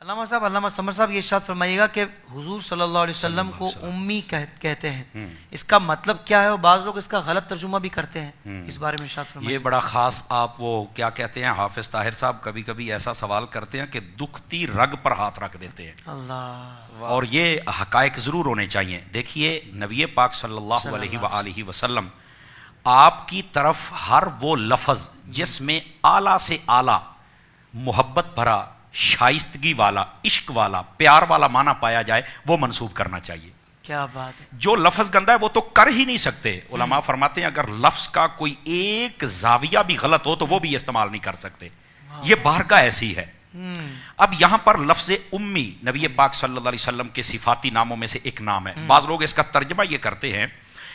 علامہ صاحب، علامہ سمر صاحب یہ ارشاد فرمائیے گا کہ حضور صلی اللہ علیہ وسلم کو امی کہتے ہیں، اس کا مطلب کیا ہے؟ اور بعض لوگ اس کا غلط ترجمہ بھی کرتے ہیں، اس بارے میں ارشاد فرمائیے۔ یہ بڑا خاص، آپ وہ کیا کہتے ہیں، حافظ طاہر صاحب کبھی کبھی ایسا سوال کرتے ہیں کہ دکھتی رگ پر ہاتھ رکھ دیتے ہیں، اللہ، اور یہ حقائق ضرور ہونے چاہیے۔ دیکھیے نبی پاک صلی اللہ علیہ وآلہ وسلم آپ کی طرف ہر وہ لفظ جس میں اعلیٰ سے اعلیٰ محبت بھرا، شائستگی والا، عشق والا، پیار والا معنی پایا جائے وہ منسوب کرنا چاہیے۔ کیا بات ہے! جو لفظ گندا ہے وہ تو کر ہی نہیں سکتے۔ علماء فرماتے ہیں اگر لفظ کا کوئی ایک زاویہ بھی غلط ہو تو وہ بھی استعمال نہیں کر سکتے، یہ بارگاہ ایسی ہے۔ اب یہاں پر لفظ امی نبی پاک صلی اللہ علیہ وسلم کے صفاتی ناموں میں سے ایک نام ہے۔ بعض لوگ اس کا ترجمہ یہ کرتے ہیں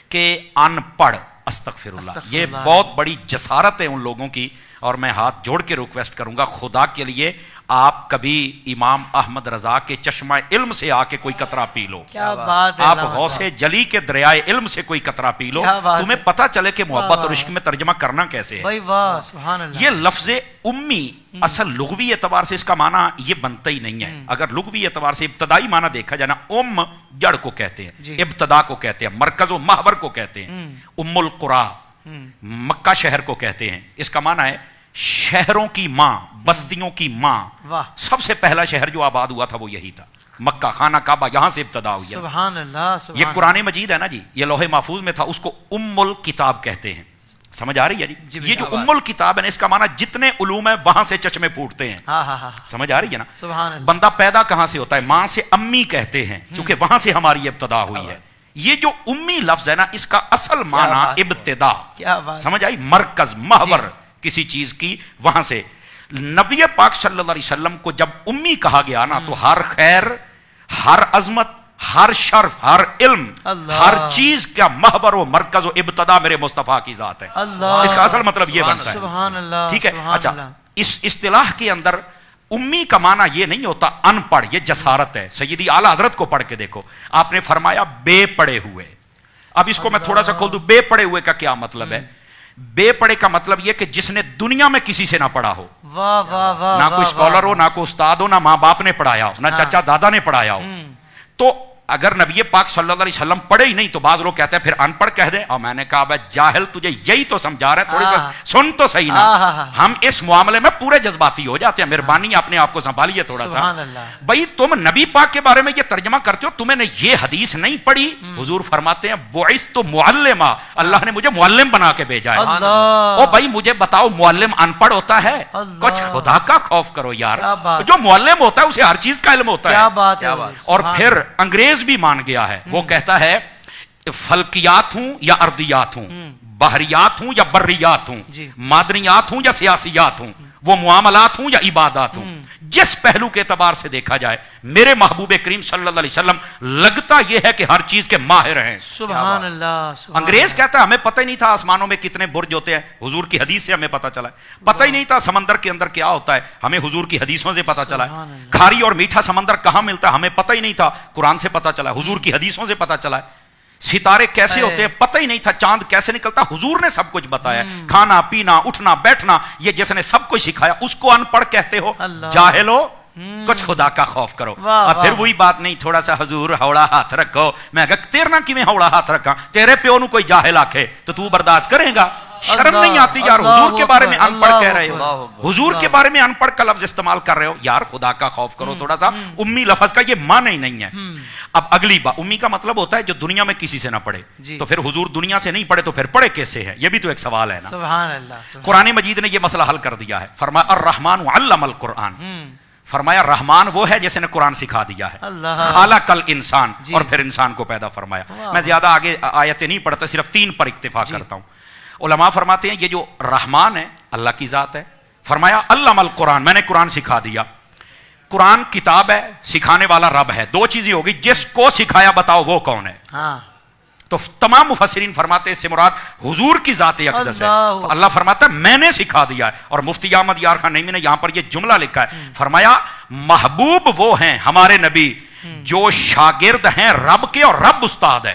کہ ان پڑھ، استغفر اللہ۔ یہ بہت بڑی جسارت ہے ان لوگوں کی، اور میں ہاتھ جوڑ کے ریکویسٹ کروں گا خدا کے لیے آپ کبھی امام احمد رضا کے چشمہ علم سے آ کے کوئی قطرہ پی لو، کیا بات ہے! آپ غوث جلی کے دریائے علم سے کوئی قطرہ پی لو، تمہیں پتہ چلے کہ محبت اور عشق میں ترجمہ کرنا کیسے ہے۔ بھائی واہ، سبحان اللہ! یہ لفظ امی اصل لغوی اعتبار سے اس کا معنی یہ بنتا ہی نہیں ہے۔ اگر لغوی اعتبار سے ابتدائی معنی دیکھا جائے نا، جڑ کو کہتے ہیں، ابتدا کو کہتے ہیں، مرکز و محور کو کہتے ہیں، ام القرا مکہ شہر کو کہتے ہیں۔ اس کا معنی ہے شہروں کی ماں، بستیوں کی ماں۔ سب سے پہلا شہر جو آباد ہوا تھا وہ یہی تھا، مکہ، خانہ کعبہ، یہاں سے ابتدا ہوئی ہے۔ سبحان اللہ، سبحان یہ قرآن مجید ہے نا جی، یہ لوح محفوظ میں تھا، اس کو ام الکتاب کہتے ہیں۔ سمجھ آ رہی ہے جی؟ یہ جو ام الکتاب ہے اس کا معنی جتنے علوم ہے وہاں سے چشمے پھوٹتے ہیں۔ سمجھ آ رہی ہے نا؟ سبحان اللہ۔ بندہ پیدا کہاں سے ہوتا ہے؟ ماں سے امی کہتے ہیں، کیونکہ وہاں سے ہماری ابتدا ہوئی ہے۔ یہ جو امی لفظ ہے نا، اس کا اصل معنی ابتدا، سمجھ آئی؟ مرکز، محور کسی چیز کی، وہاں سے۔ نبی پاک صلی اللہ علیہ وسلم کو جب امی کہا گیا نا، تو ہر خیر، ہر عظمت، ہر شرف، ہر علم، ہر چیز کا محور و مرکز و ابتدا میرے مصطفیٰ کی ذات ہے۔ اس کا اصل مطلب یہ بنتا ہے، سبحان اللہ، ٹھیک ہے؟ اچھا، اس اصطلاح کے اندر امی کا معنی یہ نہیں ہوتا ان پڑھ، یہ جسارت ہے۔ سیدی اعلیٰ حضرت کو پڑھ کے دیکھو، آپ نے فرمایا بے پڑھے ہوئے۔ اب اس کو میں تھوڑا سا کھول دوں، بے پڑھے ہوئے کا کیا مطلب ہے؟ بے پڑھے کا مطلب یہ کہ جس نے دنیا میں کسی سے نہ پڑھا ہو، نہ کوئی اسکالر ہو، نہ کوئی استاد ہو، نہ ماں باپ نے پڑھایا ہو، نہ چچا دادا نے پڑھایا ہو۔ تو اگر نبی پاک صلی اللہ علیہ وسلم پڑھے ہی نہیں تو بعض لوگ کہتے ہیں پھر ان پڑھ کہہ دیں، اور میں نے کہا بھائی جاہل تجھے یہی تو سمجھا رہے ہیں، تھوڑی سا سن تو صحیح نا۔ ہم اس معاملے میں پورے جذباتی ہو جاتے ہیں، مہربانی اپنے آپ کو سنبھالیے تھوڑا سا۔ بھائی تم نبی پاک کے بارے میں یہ ترجمہ کرتے ہو، تمہیں نے یہ حدیث نہیں پڑھی؟ حضور فرماتے ہیں بعثت معلما، اللہ نے مجھے معلم بنا کے بھیجا ہے۔ او بھائی مجھے بتاؤ، معلم ان پڑھ ہوتا ہے؟ کچھ خدا کا خوف کرو یار، جو معلم ہوتا ہے اسے ہر چیز کا علم ہوتا ہے۔ اور پھر انگریز بھی مان گیا ہے، وہ کہتا ہے فلکیات ہوں یا ارضیات ہوں، بحریات ہوں یا بریات ہوں، معدنیات ہوں یا سیاسیات ہوں، وہ معاملات ہوں یا عبادات ہوں، جس پہلو کے اعتبار سے دیکھا جائے میرے محبوب کریم صلی اللہ علیہ وسلم لگتا یہ ہے کہ ہر چیز کے ماہر ہیں۔ سبحان اللہ۔ انگریز کہتا ہے ہمیں پتہ ہی نہیں تھا آسمانوں میں کتنے برج ہوتے ہیں، حضور کی حدیث سے ہمیں پتہ چلا ہے۔ پتہ ہی نہیں تھا سمندر کے اندر کیا ہوتا ہے، ہمیں حضور کی حدیثوں سے پتہ چلا ہے۔ کھاری اور میٹھا سمندر کہاں ملتا ہے، ہمیں پتہ ہی نہیں تھا، قرآن سے پتہ چلا ہے، حضور کی حدیثوں سے پتہ چلا ہے۔ ستارے کیسے ہوتے ہیں پتہ ہی نہیں تھا، چاند کیسے نکلتا، حضور نے سب کچھ بتایا۔ کھانا پینا اٹھنا بیٹھنا یہ جس نے سب کچھ سکھایا، اس کو ان پڑھ کہتے ہو؟ جاہل ہو، کچھ خدا کا خوف کرو۔ اور پھر وہی بات نہیں، تھوڑا سا حضور ہوڑا ہاتھ رکھو، میں کہا تیرے نہ کیویں ہوڑا ہاتھ رکھا، تیرے پیو نو کوئی جاہل آکھے تو برداشت کرے گا؟ شرم نہیں آتی یار، حضور کے بارے میں ان پڑھ کہہ رہے ہو، حضور کے بارے میں ان پڑھ کا لفظ استعمال کر رہے ہو، یار خدا کا خوف کرو تھوڑا سا۔ امی لفظ کا یہ معنی ہی نہیں ہے۔ اب اگلی بات، امی کا مطلب ہوتا ہے جو دنیا میں کسی سے نہ پڑھے، تو پھر حضور دنیا سے نہیں پڑھے تو پھر پڑھے کیسے ہے؟ یہ بھی تو ایک سوال ہے نا۔ سبحان اللہ۔ قرآن مجید نے یہ مسئلہ حل کر دیا ہے، فرمایا الرحمن علم القرآن، فرمایا رحمان وہ ہے جس نے قرآن سکھا دیا ہے، خالق الانسان، اور پھر انسان کو پیدا فرمایا۔ میں زیادہ آگے آیتیں نہیں پڑھتا، صرف 3 پر اکتفا کرتا ہوں۔ علماء فرماتے ہیں یہ جو رحمان ہے اللہ کی ذات ہے، فرمایا علم القرآن، میں نے قرآن سکھا دیا۔ قرآن کتاب ہے، سکھانے والا رب ہے، 2 چیزیں ہوگی، جس کو سکھایا بتاؤ وہ کون ہے؟ تو تمام مفسرین فرماتے ہیں اس سے مراد حضور کی ذات اقدس ہے۔ اللہ فرماتا ہے میں نے سکھا دیا ہے، اور مفتی احمد یار خان نعیمی نے یہاں پر یہ جملہ لکھا ہے، فرمایا محبوب وہ ہیں ہمارے نبی جو شاگرد ہیں رب کے اور رب استاد ہے۔